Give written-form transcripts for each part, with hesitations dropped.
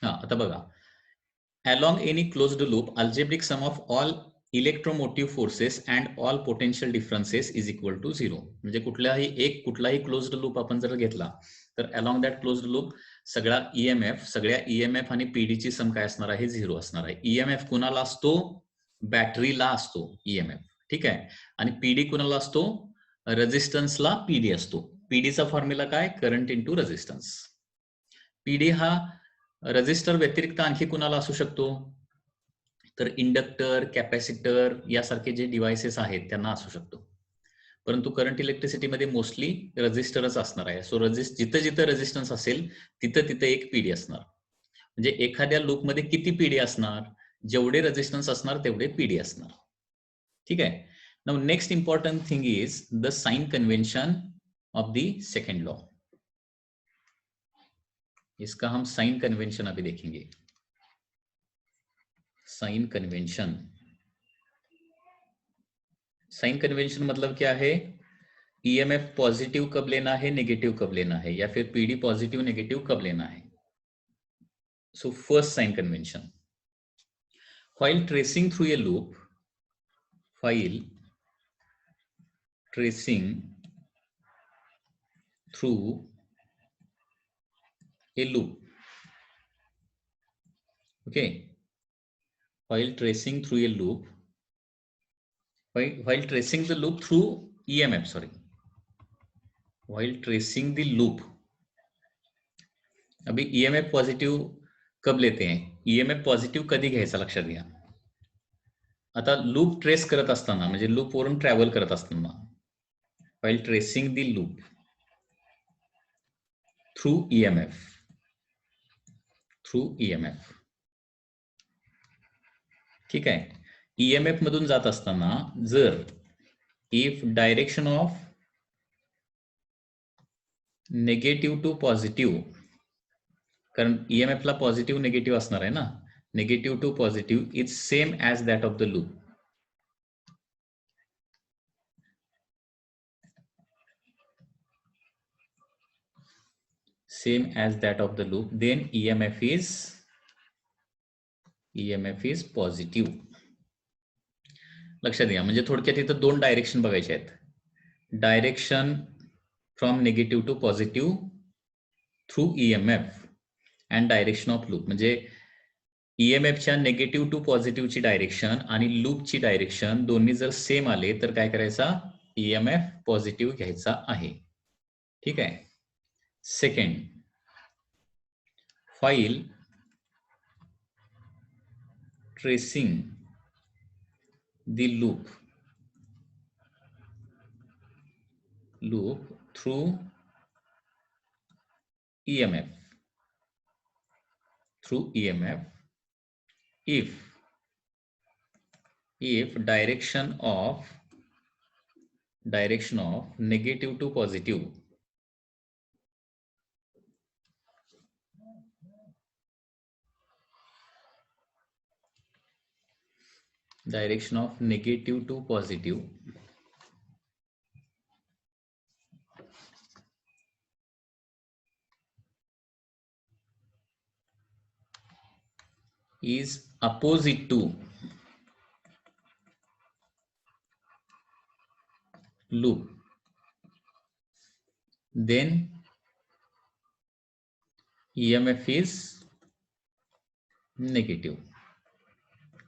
आता बघा, along any closed loop algebraic sum of all electromotive forces and all potential differences is equal to 0. म्हणजे कुठलाही closed loop आपण जर घेतला तर along that closed loop सगळ्या EMF आणि PD ची सम काय असणार आहे, 0 असणार आहे. EMF कुणाला असतो, बॅटरीला असतो EMF, ठीक आहे. आणि PD कुणाला असतो, रेझिस्टन्सला PD असतो. पीडीचा फॉर्म्युला काय, करंट इंटू रेझिस्टन्स. पीडी हा रेझिस्टर व्यतिरिक्त आणखी कुणाला असू शकतो, तर इंडक्टर, कॅपॅसिटर यासारखे जे डिव्हाइसेस आहेत त्यांना असू शकतो. परंतु करंट इलेक्ट्रिसिटीमध्ये मोस्टली रेझिस्टरच असणार आहे. सो जिथं जिथं रेझिस्टन्स असेल तिथं तिथं एक पीडी असणार. म्हणजे एखाद्या लूपमध्ये किती पीडी असणार, जेवढे रेझिस्टन्स असणार तेवढे पीडी असणार. ठीक आहे. Now next important thing is the sign convention of the second law. इसका हम साइन कन्वेंशन अभी देखेंगे. साइन कन्वेंशन, साइन कन्वेंशन मतलब क्या है, ईएमएफ पॉजिटिव कब लेना है, नेगेटिव कब लेना है, या फिर पीडी पॉजिटिव नेगेटिव कब लेना है. So first sign convention, while tracing through a loop, while tracing through a loop, okay, while tracing through a loop, while tracing the loop through EMF, sorry, while tracing the loop. अभी EMF positive कब लेते हैं, EMF positive कधी घ्यायचा लक्षात घ्या. आता loop trace करत असताना म्हणजे लूप वरून ट्रॅव्हल करत असताना, while tracing the loop through EMF, through EMF, ठीक आहे. EMF मधून जात असताना जर if direction of negative to positive, कारण EMF ला पॉझिटिव्ह नेगेटिव्ह असणार आहे ना, negative to positive is same as that of the loop. Same as that of the loop, then EMF is positive. लक्षात घ्या. म्हणजे थोडक्यात इथं दोन डायरेक्शन बघायचे आहेत. Direction from negative to positive through EMF and direction of loop. म्हणजे EMFच्या नेगेटिव्ह टू पॉझिटिव्हची डायरेक्शन आणि लूपची डायरेक्शन दोन्ही जर सेम आले तर काय करायचा, EMF पॉझिटिव्ह घ्यायचा आहे. ठीक आहे. Second, while tracing the loop through EMF, if direction of negative to positive, direction of negative to positive is opposite to loop, then EMF is negative.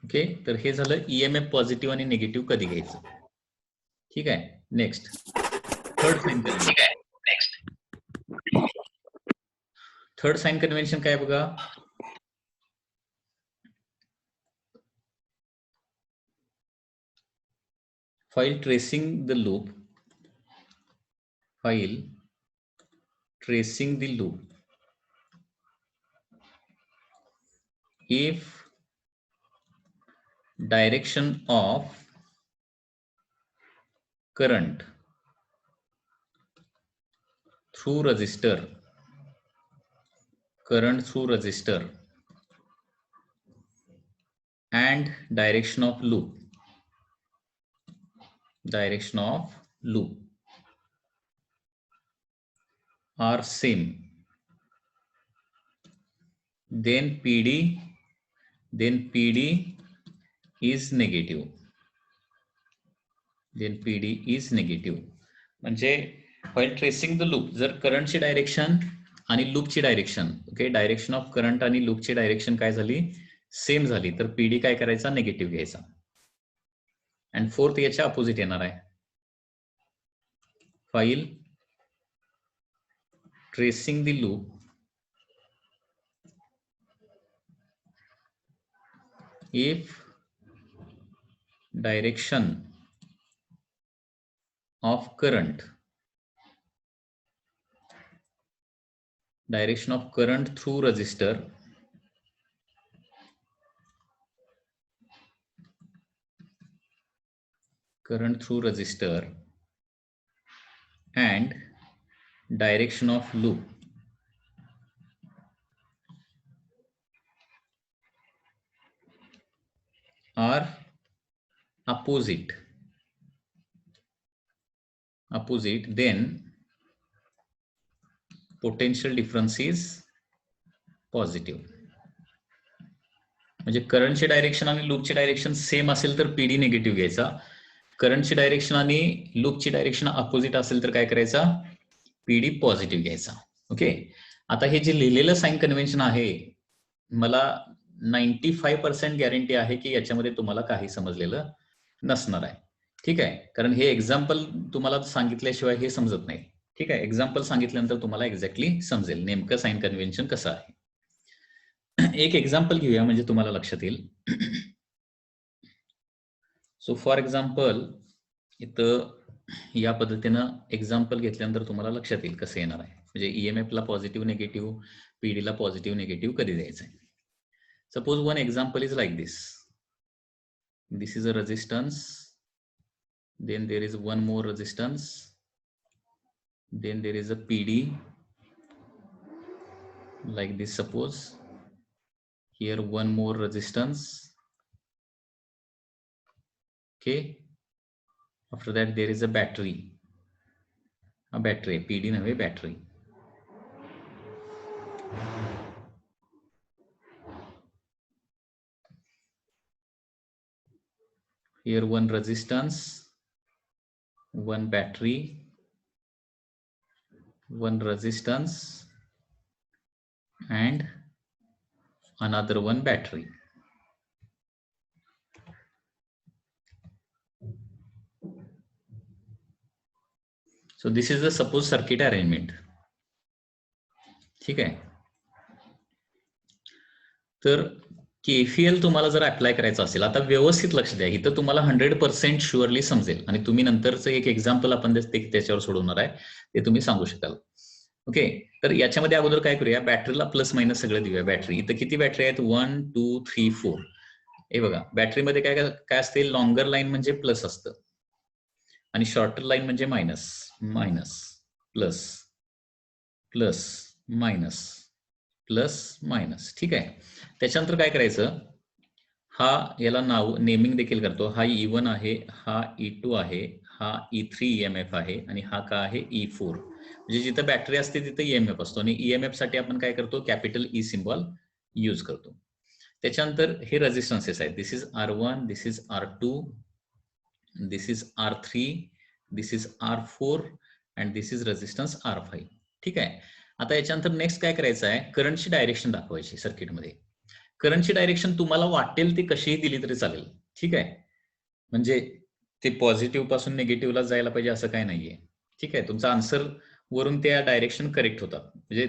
Okay. तर हे झालं EMF पॉझिटिव्ह आणि negative कधी घ्यायचं. ठीक आहे. Next, third sign convention. Third sign convention काय बघा, while tracing the loop, if direction of current through resistor and direction of loop are same, then PD is negative. then PD is negative. म्हणजे while tracing the loop, जर करंटची direction आणि लूपची direction, okay, direction of current आणि लूपची direction काय झाली, same झाली, तर पीडी काय करायचा, निगेटिव्ह घ्यायचा. अँड फोर्थ याच्या अपोजिट येणार आहे. File tracing the loop if direction of current through resistor and direction of loop are opposite, then potential difference is positive. म्हणजे करंटची डायरेक्शन आणि लूपची डायरेक्शन सेम असेल तर पीडी निगेटिव्ह घ्यायचा. करंटची डायरेक्शन आणि लूपची डायरेक्शन अपोजिट असेल तर काय करायचा, पीडी पॉझिटिव्ह घ्यायचा. ओके, आता हे जे लिहिलेलं साइन कन्व्हेन्शन आहे, मला 95% गॅरंटी आहे की याच्यामध्ये तुम्हाला काही समजलेलं नसणार आहे. ठीक आहे, कारण हे एक्झाम्पल तुम्हाला सांगितल्याशिवाय हे समजत नाही. ठीक आहे, एक्झाम्पल सांगितल्यानंतर तुम्हाला एक्झॅक्टली समजेल नेमकं साइन कन्व्हेन्शन कसं आहे. एक एक्झाम्पल घेऊया म्हणजे तुम्हाला लक्षात येईल. सो फॉर एक्झाम्पल इथं या पद्धतीनं एक्झाम्पल घेतल्यानंतर तुम्हाला लक्षात येईल कसं येणार आहे. म्हणजे ईएमएफ ला पॉझिटिव्ह निगेटिव्ह, पीडी ला पॉझिटिव्ह निगेटिव्ह कधी द्यायचं आहे. Suppose one example is like this. This is a resistance. Then there is one more resistance. Then there is a PD. Like this, suppose. Here one more resistance. Okay. After that there is a battery. A battery. PD nave battery. Here one resistance, one battery, one resistance, and another one battery. So this is the suppose circuit arrangement. ठीक आहे, तर केफीएल तुम्हाला जर apply करायचं असेल, आता व्यवस्थित लक्ष द्या, इथं तुम्हाला 100% शुअरली समजेल आणि तुम्ही नंतरचं एक एक्झाम्पल आपण त्याच्यावर सोडवणार आहे, ते तुम्ही सांगू शकाल. ओके, तर याच्यामध्ये अगोदर काय करूया, बॅटरीला प्लस मायनस सगळं देऊया. बॅटरी इथं किती बॅटरी आहेत, 1 2 3 4. हे बघा, बॅटरीमध्ये काय काय असते, लॉंगर लाईन म्हणजे प्लस असतं आणि शॉर्टर लाईन म्हणजे minus. Minus plus plus minus plus minus. ठीक आहे, त्याच्यानंतर काय करायचं, हा याला नाव नेमिंग देखील करतो. हा E1 आहे, हा E2 आहे, हा E3 EMF आहे आणि हा का आहे E4. म्हणजे जिथं बॅटरी असते तिथं EMF असतो आणि EMF साठी आपण काय करतो, कॅपिटल E सिम्बॉल यूज करतो. त्याच्यानंतर हे रेजिस्टन्सेस आहेत. This is R1, this is R2, this is R3, this is R4 and this is resistance R5. ठीक आहे, आता याच्यानंतर नेक्स्ट काय करायचं आहे, करंटची डायरेक्शन दाखवायची सर्किटमध्ये. करंटची डायरेक्शन तुम्हाला वाटेल ती कशीही दिली तरी चालेल. ठीक आहे, म्हणजे ते पॉझिटिव्ह पासून निगेटिव्हला जायला पाहिजे असं काय नाहीये. ठीक आहे, तुमचा आन्सर वरून त्या डायरेक्शन करेक्ट होतात. म्हणजे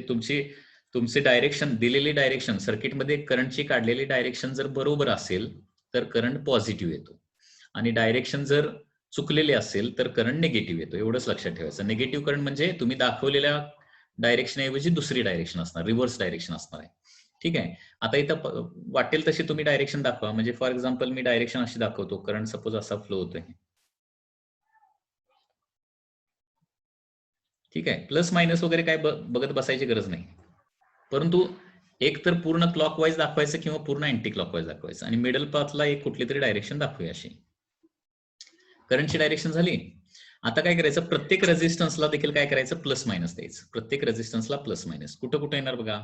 तुमची डायरेक्शन, दिलेली डायरेक्शन सर्किटमध्ये करंटची काढलेली डायरेक्शन जर बरोबर असेल तर करंट पॉझिटिव्ह येतो आणि डायरेक्शन जर चुकलेले असेल तर करंट निगेटिव्ह येतो. एवढंच लक्षात ठेवायचं. निगेटिव्ह करंट म्हणजे तुम्ही दाखवलेल्या डायरेक्शन ऐवजी दुसरी डायरेक्शन असणार, रिव्हर्स डायरेक्शन असणार आहे. ठीक आहे, आता इथं वाटेल तशी तुम्ही डायरेक्शन दाखवा. म्हणजे फॉर एक्झाम्पल मी डायरेक्शन अशी दाखवतो, करंट सपोज असा फ्लो होतोय. ठीक आहे, प्लस मायनस वगैरे काय बघत बसायची गरज नाही, परंतु एक तर पूर्ण क्लॉकवाईज दाखवायचं किंवा पूर्ण अँटी क्लॉकवाईज दाखवायचं आणि मिडल पाथला एक कुठली तरी डायरेक्शन दाखवूया अशी. करंटची डायरेक्शन झाली. आता काय करायचं, प्रत्येक रेझिस्टन्सला देखील काय करायचं, प्लस मायनस द्यायचं. प्रत्येक रेझिस्टन्सला प्लस मायनस. कुठं कुठं येणार बघा.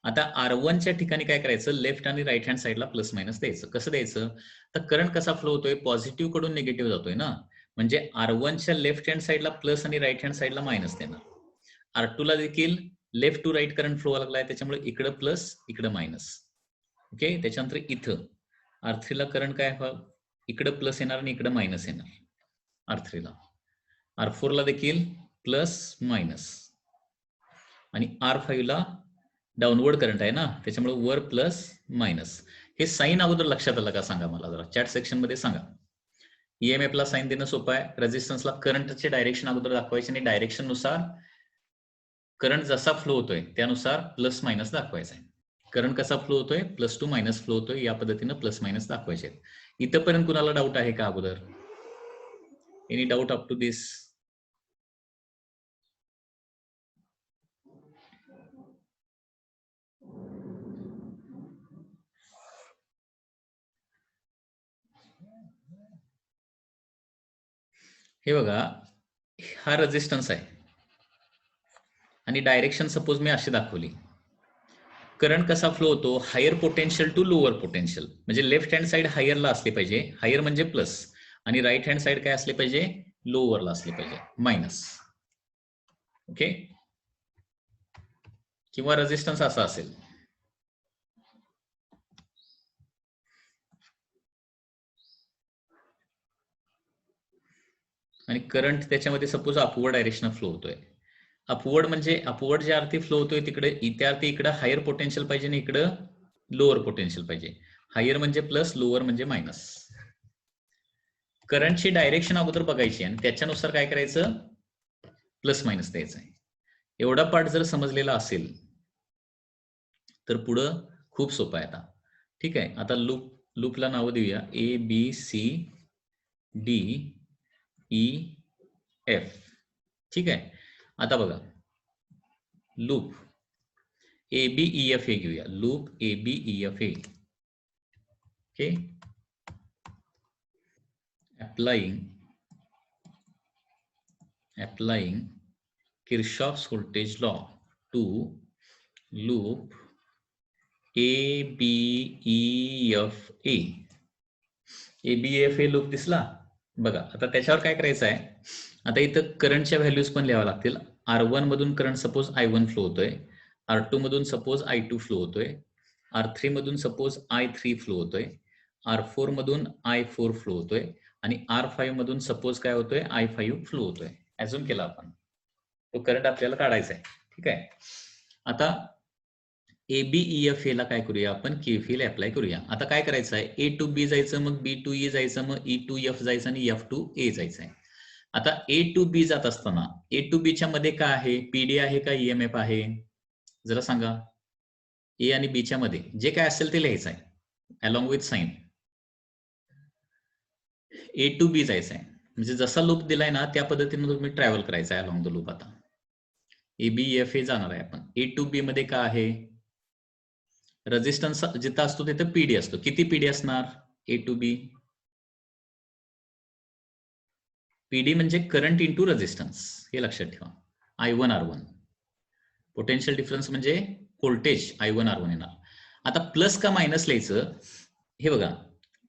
आता R1च्या ठिकाणी काय करायचं, लेफ्ट आणि राईट हँड साईडला प्लस मायनस द्यायचं. कसं द्यायचं, तर करंट कसा फ्लो होतोय, पॉझिटिव्ह कडून निगेटिव्ह जातोय ना, म्हणजे R1च्या लेफ्ट हँड साईडला प्लस आणि राईट हँड साईडला मायनस देणार. R2 ला देखील left to right current flow लागलाय, त्याच्यामुळे इकडं प्लस इकडं मायनस. ओके, त्याच्यानंतर इथं R3 ला करंट काय, इकडं प्लस येणार आणि इकडं मायनस येणार R3 ला. R4 ला देखील प्लस मायनस आणि R5 ला डाऊनवर्ड करंट आहे ना, त्याच्यामुळे वर प्लस मायनस. हे साईन अगोदर लक्षात आलं का सांगा मला जरा, चॅट सेक्शन मध्ये सांगा. EMF ला साईन देणं सोपं आहे, रेझिस्टन्सला करंटचे डायरेक्शन अगोदर दाखवायचे आणि डायरेक्शन नुसार करंट जसा फ्लो होतोय त्यानुसार प्लस मायनस दाखवायचा आहे. करंट कसा फ्लो होतोय, प्लस टू मायनस फ्लो होतोय, या पद्धतीनं प्लस मायनस दाखवायचे. इथपर्यंत कुणाला डाऊट आहे का अगोदर, एनी डाऊट अप टू दिस? हे बघा, हा रेझिस्टन्स आहे आणि डायरेक्शन सपोज मी अशी दाखवली. करंट कसा फ्लो होतो, higher potential to lower potential, म्हणजे लेफ्ट हँड साइड हायरला असली पाहिजे, हायर म्हणजे प्लस, आणि राईट हँड साइड काय असले पाहिजे, लोअरला असले पाहिजे, मायनस. ओके, किंवा रेझिस्टन्स असा असेल. आणि करंट त्याच्यामध्ये सपोज अपवर्ड डायरेक्शन फ्लो होतोय. अपवर्ड म्हणजे अपवर्ड ज्या अर्थी फ्लो होतोय तिकडे, त्या अर्थी इकडे हायर पोटेन्शियल पाहिजे आणि इकडं लोअर पोटेन्शियल पाहिजे. हायर म्हणजे प्लस, लोअर म्हणजे मायनस. करंटची डायरेक्शन अगोदर बघायची आणि त्याच्यानुसार काय करायचं, प्लस मायनस द्यायचं आहे. एवढा पार्ट जर समजलेला असेल तर पुढं खूप सोपं आहे आता. ठीक आहे, आता लूपला नावं देऊया, ABCDEF. ठीक आहे, आता बघा लूप ABEF घेऊया, loop ABEF. Okay, applying Kirchhoff's voltage law to loop ABEFA. ABEFA loop दिसला बघा. आता त्याच्यावर काय करायचं आहे, आता इथं करंटच्या व्हॅल्यूज पण लिहाव्या लागतील. R1 मधून करंट सपोज I1 फ्लो होतोय, R2 मधून सपोज I2 फ्लो होतोय, R3 मधून सपोज I3 फ्लो होतोय, R4 मधून I4 फ्लो होतोय आणि R5 मधून सपोज काय होतोय, I5 फ्लो होतोय. अजून केला आपण, तो करंट आपल्याला काढायचा आहे. ठीक आहे, आता ABEFA ला काय करूया आपण, KVL अप्लाय करूया. आता काय करायचं आहे, A to B जायचं, मग B to E जायचं, मग E to F जायचं आणि F to A जायचं आहे. आता A to B जात असताना A to B च्या मध्ये काय आहे, PD आहे का EMF आहे, जरा सांगा. A आणि B च्या मध्ये जे काय असेल ते लिहायचं आहे along with sign. A to B जायचं आहे, म्हणजे जसा लूप दिलाय ना त्या पद्धतीने तुम्ही ट्रॅव्हल करायचं आहे अलॉंग द लूप. आता ABEFA जाणार आहे आपण. A to B मध्ये काय आहे, रेझिस्टन्स जिथं असतो तिथं PD असतो. किती PD असणार A to B? PD म्हणजे करंट इंटू रेझिस्टन्स, हे लक्षात ठेवा. I1 R1, पोटेन्शियल डिफरन्स म्हणजे व्होल्टेज I1 R1 येणार. आता प्लस का मायनस लिहायचं, हे बघा,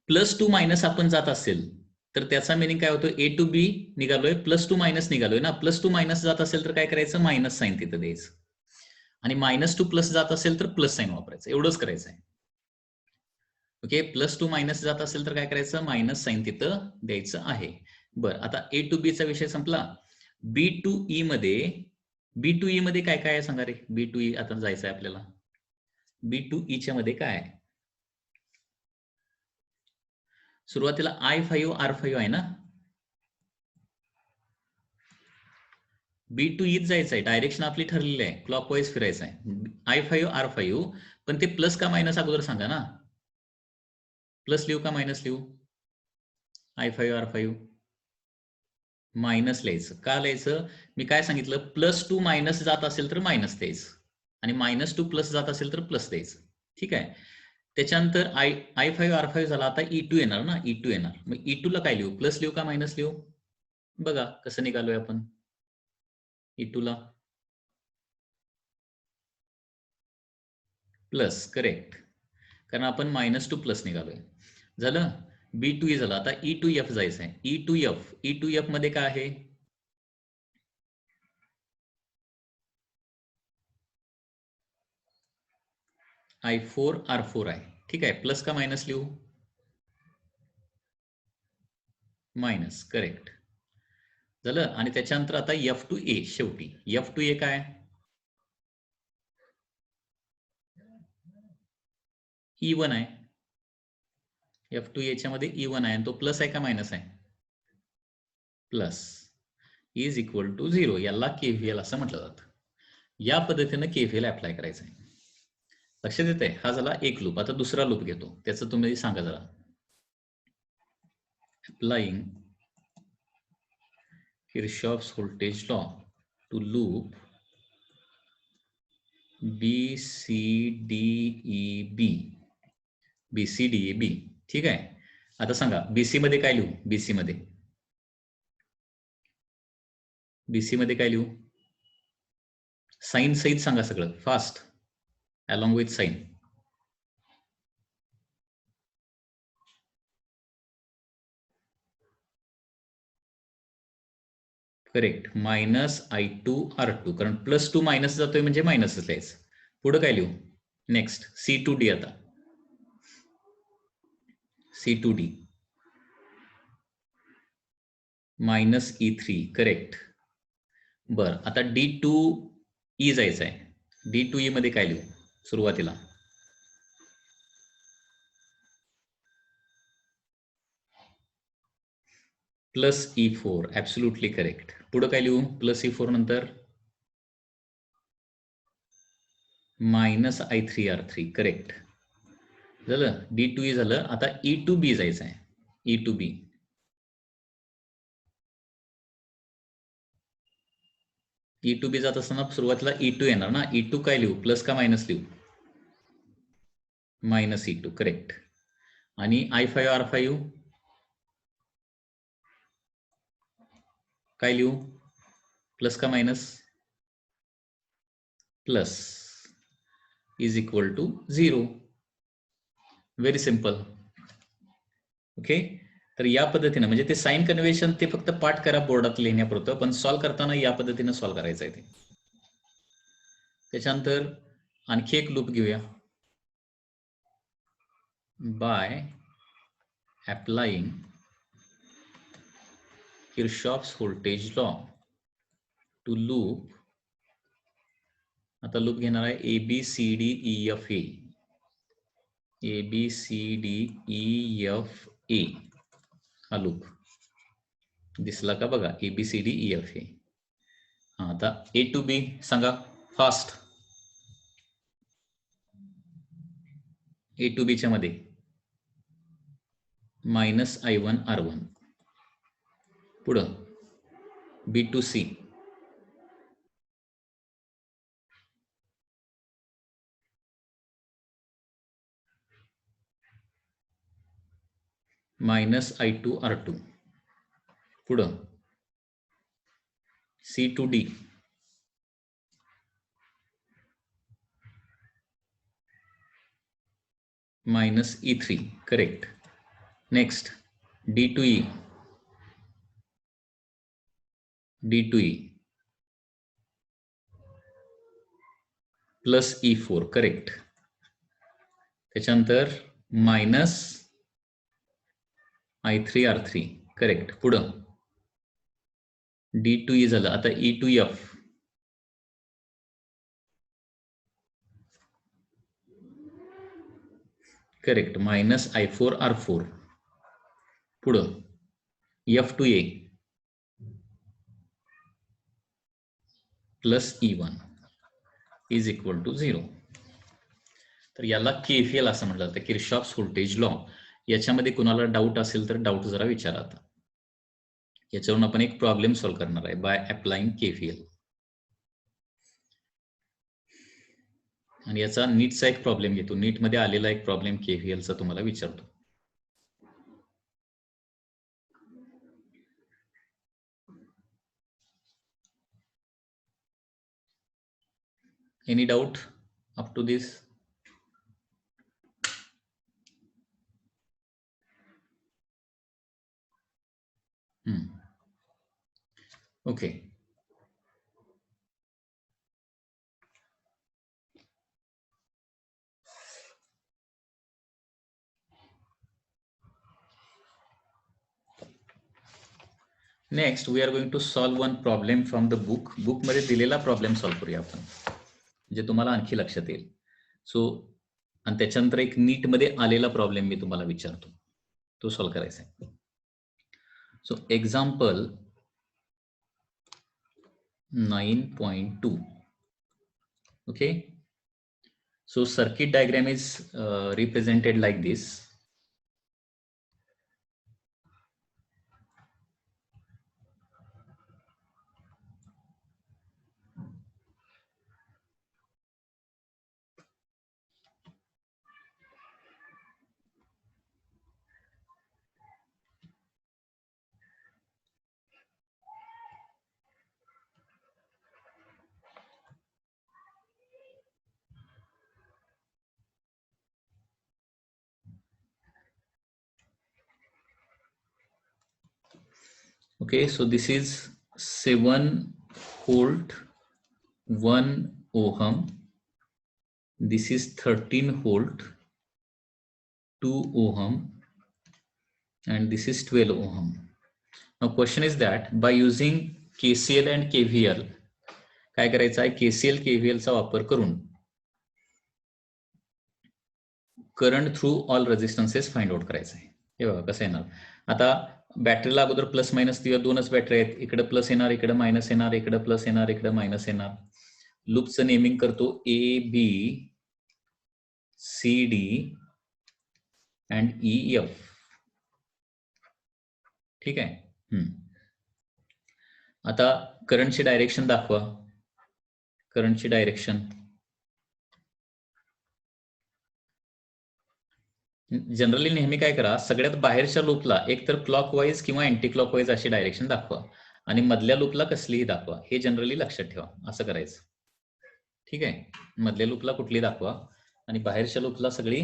प्लस टू मायनस आपण जात असेल तर त्याचा मिनिंग काय होतो, A to B निघालोय, प्लस टू मायनस निघालोय ना. प्लस टू मायनस जात असेल तर काय करायचं, मायनस साईन तिथं द्यायचं, आणि मायनस टू प्लस जात असेल तर प्लस साईन वापरायचं. एवढंच करायचं आहे. ओके, प्लस टू मायनस जात असेल तर काय करायचं, मायनस साईन तिथं द्यायचं आहे. बरं, आता A to B चा विषय संपला. B to E मध्ये काय काय आहे सांगा रे. B to E आता जायचं आहे आपल्याला. B to E च्या मध्ये काय आहे, सुरुवातीला I5 R5 आहे ना. B to E जायचं आहे, डायरेक्शन आपली ठरलेली आहे, क्लॉकवाईज फिरायचं आहे. I5 R5, पण ते प्लस का मायनस अगोदर सांगा ना. प्लस लिहू का मायनस लिहू, I5 R5 मायनस लिहायचं. का लिहायचं, मी काय सांगितलं, प्लस टू मायनस जात असेल तर मायनस द्यायचं आणि मायनस टू प्लस जात असेल तर प्लस द्यायचं. ठीक आहे, त्याच्यानंतर I5 R5 झाला. आता E2 येणार ना, E2 येणार. मग E2 ला काय लिहू, प्लस लिहू का मायनस लिहू, बघा कसं निघालोय आपण E2 ला प्लस, करेक्ट, कारण आपण -2 प्लस निघालोय. झालं. B2E झालं. आता E2F जायचं आहे. E2F मध्ये काय आहे? I4 R4 आहे. ठीक आहे. प्लस का मायनस लिहू? Minus, correct. झालं. आणि त्याच्यानंतर आता F2A शेवटी. F2A काय? E1 आहे. F2A च्या मध्ये E1 आहे आणि तो प्लस आहे का मायनस आहे? Plus is equal to 0. याला KVL असं म्हटलं जातं. या पद्धतीनं KVL अप्लाय करायचं आहे. लक्षात येते? हा झाला एक लूप. आता दुसरा लूप घेतो. त्याचं तुम्ही सांगा जरा. Applying Kirchhoff's voltage law to loop BCDEB. ठीक आहे. आता सांगा BC मध्ये काय लिहू? BC मध्ये काय लिहू? साइन सहित सांगा सगळं fast, along with sign. Correct. -I2 R2, कारण +2 मायनस जातोय म्हणजे मायनसच लिहायचं. पुढे काय लिहू? Next C2D. आता C2D -E3, करेक्ट. बर, आता D2E जायचं आहे. D2E मध्ये काय लिहू सुरुवातीला? +E4, absolutely correct. पुढे काय लिहू? +E4 नंतर -I3 R3, करेक्ट. झालं. D2E झालं. आता E2B जायचं आहे. E2B जात असताना सुरुवातीला E2 येणार ना. E2 काय लिहू? प्लस का मायनस लिहू? -E2, correct. आणि I5 R5 काय लिहू? प्लस का minus? Plus is equal to 0. Very simple. Okay. तर या पद्धतीनं म्हणजे ते साइन कन्व्हेन्शन ते फक्त पाठ करा बोर्डात लिहिण्यापुरतं, पण सॉल्व्ह करताना या पद्धतीनं सॉल्व्ह करायचं आहे ते. त्याच्यानंतर आणखी एक लूप घेऊया. By applying Kirchhoff's voltage law to loop. आता लूप घेणार आहे ABCDEFA. ABCDEFA हा लूप दिसला का? बघा ABCDEFA. हा, आता A to B सांगा फास्ट. A to B च्या मध्ये -I1 R1. पुढं B to C -I2 R2. पुढं C to D -E3, correct. Next D2E +E4, correct. त्याच्यानंतर -I3 R3, करेक्ट. पुढं D2E झालं. आता E2F करेक्ट. -I4 R4. पुढं F2A +E1 is equal to 0. तर याला KVL असं म्हटलं जातं, किर्चॉफ्स व्होल्टेज लॉ. याच्यामध्ये कुणाला डाऊट असेल तर डाऊट जरा विचारा. आता याच्यावरून आपण एक प्रॉब्लेम सॉल्व्ह करणार आहे बाय अप्लाइंग KVL. आणि याचा नीटचा एक प्रॉब्लेम घेतो. नीट मध्ये आलेला एक प्रॉब्लेम KVLचा तुम्हाला विचारतो. Any doubt up to this? Okay. Next, we are going to solve one problem from the book. Book मध्ये दिलेला प्रॉब्लेम सॉल्व्ह करूया आपण, म्हणजे तुम्हाला आणखी लक्षात येईल. सो आणि त्याच्यानंतर एक नीट मध्ये आलेला प्रॉब्लेम मी तुम्हाला विचारतो, तो सॉल्व्ह करायचा आहे. So example 9.2. okay, so circuit diagram is represented like this. Okay, so this is 7 volt 1 ohm. This is 13 volt 2 ohm, and this is 12 ohm. Now question is that by using KCL and KVL काय करायचं आहे, KCL KVL चा वापर करून current through all resistances find out करायचं आहे. हे बघा कसं येणार. आता बॅटरीला अगोदर प्लस मायनस दिव्या दोनच बॅटरी आहेत, इकडे प्लस येणार इकडे मायनस येणार, इकडे प्लस येणार इकडे मायनस येणार. लूपचं नेमिंग करतो AB CD and EF. ठीक आहे. आता करंटची डायरेक्शन दाखवा. करंटची डायरेक्शन जनरली नेहमी काय करा, सगळ्यात बाहेरच्या लूपला एकतर क्लॉकवाईज किंवा अँटी क्लॉकवाईज अशी डायरेक्शन दाखवा आणि मधल्या लूपला कसलीही दाखवा. हे जनरली लक्षात ठेवा, असं करायचं. ठीक आहे. मधल्या लूपला कुठली दाखवा आणि बाहेरच्या लूपला सगळी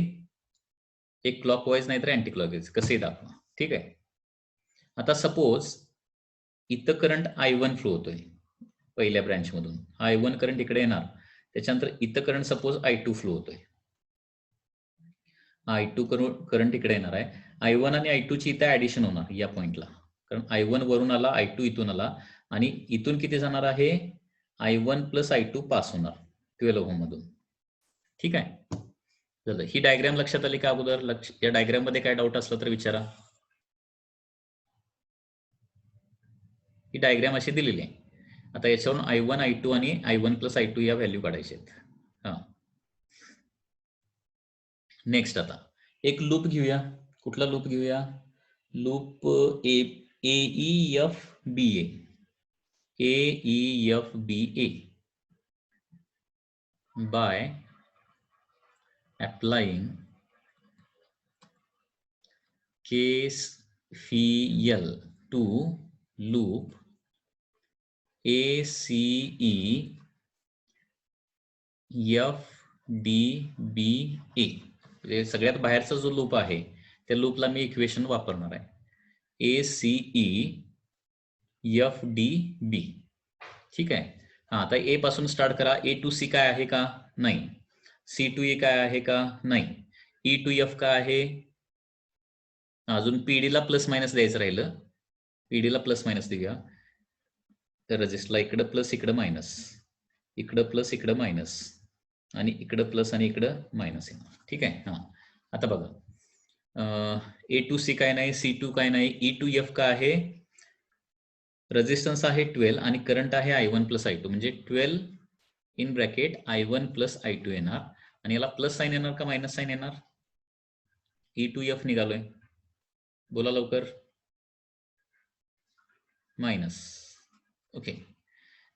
एक क्लॉकवाईज नाहीतर अँटी क्लॉकवाईज कसेही दाखवा. ठीक आहे. आता सपोज इथं करंट I1 फ्लो होतोय पहिल्या ब्रँच मधून. I1 करंट इकडे येणार, त्याच्यानंतर इथं करंट सपोज I2 फ्लो होतोय. I2 करंट इकडे येणार आहे. I1 आणि I2 ची इथं ऍडिशन होणार या पॉइंटला, कारण I1 वरून आला I2 इथून आला आणि इथून किती जाणार आहे, I1 प्लस I2 पास होणार 12 ओहम मधून. ठीक आहे. चला ही डायग्राम लक्षात आली का अगोदर? या डायग्राम मध्ये काय डाऊट असला तर विचारा. ही डायग्राम अशी दिलेली आहे. आता याच्यावरून I1 I2 आणि I1 प्लस I2 या व्हॅल्यू काढायचे आहेत. हा, नेक्स्ट आता एक लूप घेऊया. कुठला लूप घेऊया? Loop AEFBA. AEFBA by applying KCL to loop ACEFDBA. सगळ्यात बाहेरचा जो लूप आहे त्या लूपला मी इक्वेशन वापरणार आहे ACEFDB. ठीक आहे. हा, आता A पासून स्टार्ट करा. A to C काय आहे का? नाही. C to E काय आहे का? नाही. E to F काय आहे? अजून PD ला प्लस मायनस द्यायचं राहिलं. PD ला प्लस मायनस देऊया. तर रजिस्टरला इकडं प्लस इकडं मायनस, इकडं प्लस इकडं मायनस आणि इकडं प्लस आणि इकडं मायनस येणार. ठीक आहे. हा, आता बघा A to C काय नाही, C to काय नाही, E to F काय आहे? रेजिस्टन्स आहे 12 आणि करंट आहे I1 प्लस I2, म्हणजे 12 in bracket I1 plus I2 येणार आणि याला प्लस साइन येणार का मायनस साइन येणार? E to F निघालोय, बोला लवकर. मायनस. ओके.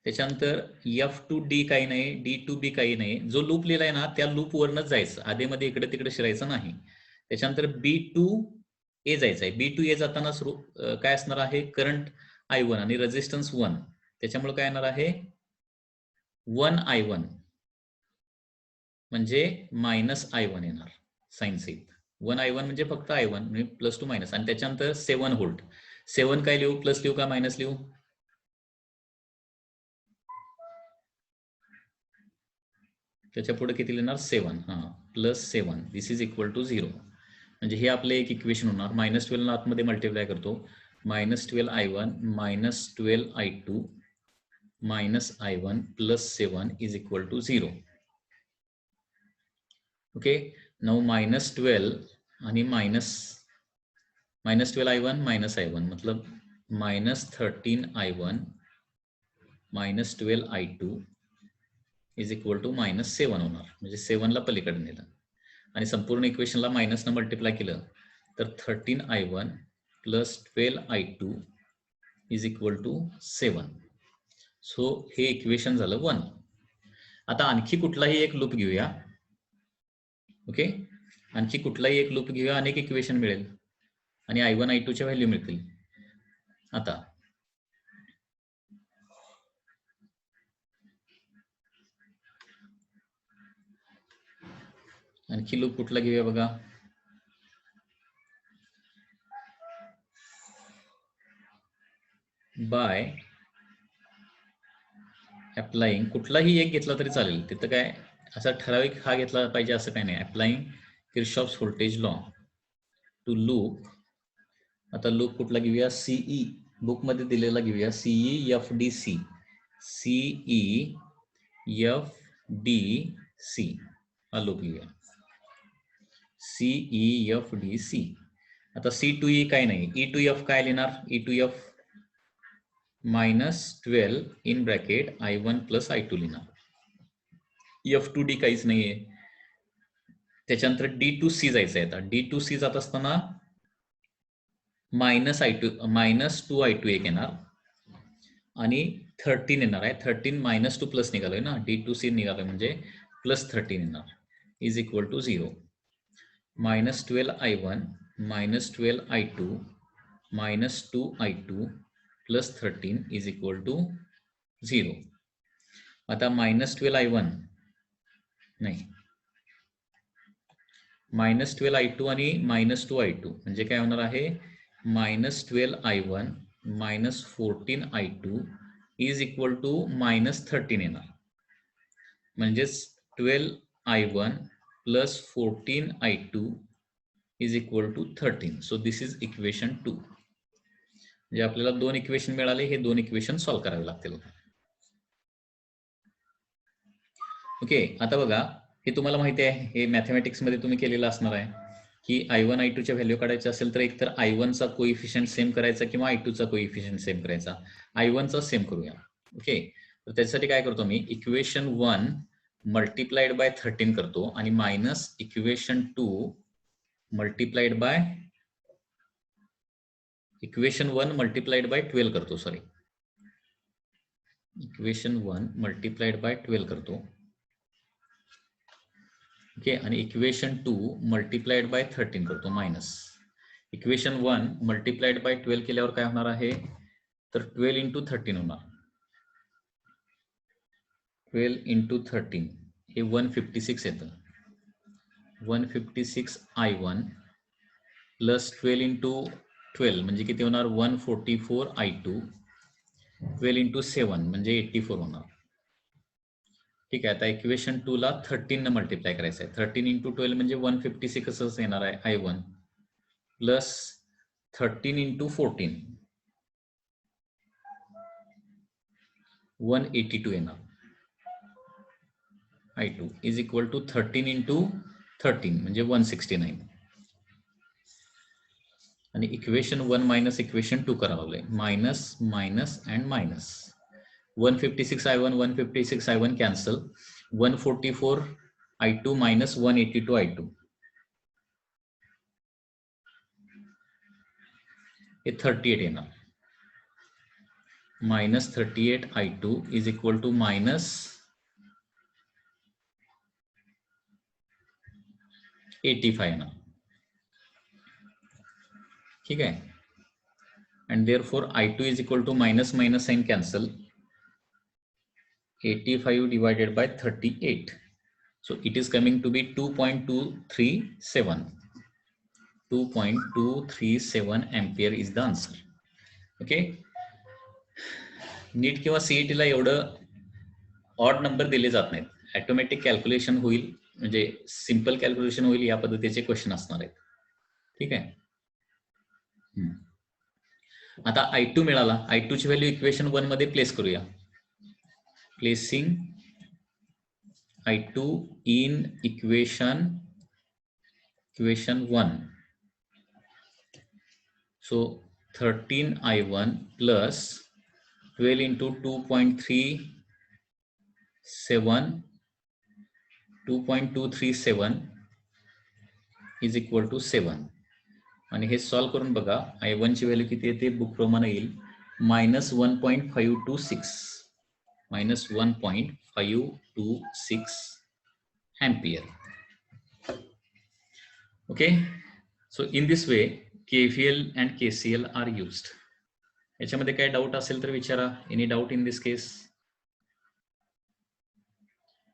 त्याच्यानंतर F to D काही नाही, D to B काही नाही. जो लूप लिहिलाय ना त्या लूप वरनच जायचं, आधीमध्ये इकडे तिकडे शिरायचं नाही. त्याच्यानंतर B to A जायचं आहे. B to A जाताना काय असणार आहे? करंट I1 आणि रेजिस्टन्स 1, त्याच्यामुळे काय येणार आहे 1 I1 म्हणजे -I1 येणार साइन सहित. 1I1 म्हणजे फक्त I1 म्हणजे प्लस टू मायनस, आणि त्याच्यानंतर 7 व्होल्ट. 7 काय लिहू, प्लस लिहू का मायनस लिहू? त्याच्या पुढे किती लिहिणार, 7. हा, +7 दिस इज इक्वल टू 0. म्हणजे हे आपले एक इक्वेशन होणार. -12 आतमध्ये मल्टिप्लाय करतो, -12I1 -12I2 -I1 +7 is equal to 0. Okay, now -12 आणि -12I1 -I1 मतलब -13I1 -12I2 is equal to -7 होणार. म्हणजे 7 ला पलीकडे नेलं आणि संपूर्ण इक्वेशनला मायनसनं मल्टिप्लाय केलं तर 13I1 +12I2 is equal to 7. So हे इक्वेशन झालं 1. आता आणखी कुठलाही एक लूप घेऊया. ओके, आणखी कुठलाही एक लूप घेऊया, अनेक इक्वेशन मिळेल आणि I1 I2 च्या व्हॅल्यू मिळतील. आता आणखी लूप कुठला घेऊया बघा. बाय अप्लाइंग, कुठलाही एक घेतला तरी चालेल, तिथं काय असा ठराविक हा घेतला पाहिजे असं काही नाही. Applying Kirchhoff's voltage law to loop. आता लूप कुठला घेऊया, सीई, बुक मध्ये दिलेला घेऊया, सीई FDC, सीई FDC हा लूप घेऊया, सीई FDC. आता C to E काय नाही, E to F काय लिहिणार, E to F -12 in bracket I1 + I2 लिहिणार. F to D काहीच नाहीये. त्याच्यानंतर D to C जायचं आहे. आता D to C जात असताना -2I2 एक येणार आणि 13 येणार आहे. 13 -2 प्लस निघालोय ना, D to C निघालोय म्हणजे +13 येणार, is equal to 0. -12I1 -12I2 -2I2 +13 is equal to 0. आता -12I1 नाही, -12I2 आणि -2I2 म्हणजे काय होणार आहे, -12I1 -14I2 is equal to -13 येणार. म्हणजेच 12I1 +14I2 is equal to 13. So this is equation 2. म्हणजे आपल्याला 2 इक्वेशन मिळाले. हे 2 इक्वेशन सॉल्व्ह करावे लागतील. ओके, आता बघा, हे तुम्हाला माहिती आहे, हे मॅथमॅटिक्स मध्ये तुम्ही केलेलं असणार आहे की I1 I2 च्या व्हॅल्यू काढायच्या असेल तर एकतर I1 चा कोइफिशियंट सेम करायचा किंवा I2 चा कोइफिशियंट सेम करायचा. I1 चा सेम करूया. ओके, तर त्याच्यासाठी काय करतो मी, इक्वेशन 1 मल्टिप्लाइड बाय 13 करतो आणि minus equation 2 multiplied by equation 1 multiplied by 12 करतो. सॉरी, इक्वेशन 1 मल्टिप्लाइड बाय 12 करतो. ओके, आणि इक्वेशन 2 मल्टिप्लाइड बाय 13 करतो मायनस. इक्वेशन 1 मल्टिप्लाइड बाय 12 केल्यावर काय होणार आहे, तर 12 × 13 होणार. 12 × 13 हे 156 येतं. 156I1 प्लस 12 × 12 म्हणजे किती होणार, 144I2. 12 × 7 म्हणजे 84 होणार. ठीक आहे, आता इक्वेशन 2 ला 13 न मल्टिप्लाय करायचं आहे. 13 × 12 म्हणजे 156 येणार आहे I1 प्लस 13 × 14 182 येणार I2 इज इक्वल टू 13 × 13 म्हणजे 169. आणि इक्वेशन 1 मायनस इक्वेशन 2 करावं लागेल. Minus minus and minus. 156I1 156I1 cancel. 144I2 minus 182I2 हे 38 येणार. Minus 38I2 is equal to minus 85 येणार. ठीक आहे, and therefore I2 is equal to minus minus sign cancel. 85 divided by 38. So it is coming to be 2.237. 2.237 ampere is the answer. Okay. नीट किंवा सीईटीला एवढं odd number दिले जात नाहीत. Automatic calculation होईल, म्हणजे सिंपल कॅल्क्युलेशन होईल या पद्धतीचे क्वेश्चन असणार आहेत. ठीक आहे. आता I2 मिळाला. I2 ची व्हॅल्यू इक्वेशन 1 मध्ये प्लेस करूया. Placing I2 in equation 1. So 13I1 plus 12 into 2.237 is equal to 7. आणि हे सॉल्व करून बघा. I1 ची व्हॅल्यू किती येते बुक प्रमाणे येईल -1.526 -1.526 ampere. Okay, so in this way KVL and KCL are used. याच्यामध्ये काय डाऊट असेल तर विचारा. एनी डाऊट इन दिस केस?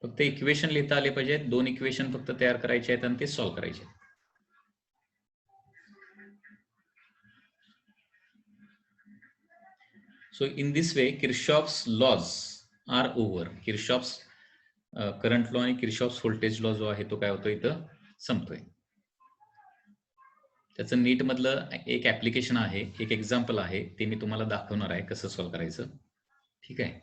फक्त इक्वेशन लिहिता आले पाहिजेत. 2 इक्वेशन फक्त तयार करायचे आहेत आणि ते सॉल्व करायचे. So in this way Kirchhoff's laws are over. Kirchhoff's current law आणि Kirchhoff's व्होल्टेज लॉ जो आहे तो काय होतो इथं संपतोय. त्याचं नीट मधलं एक ऍप्लिकेशन आहे, एक एक्झाम्पल आहे, ते मी तुम्हाला दाखवणार आहे कसं सॉल्व करायचं. ठीक आहे.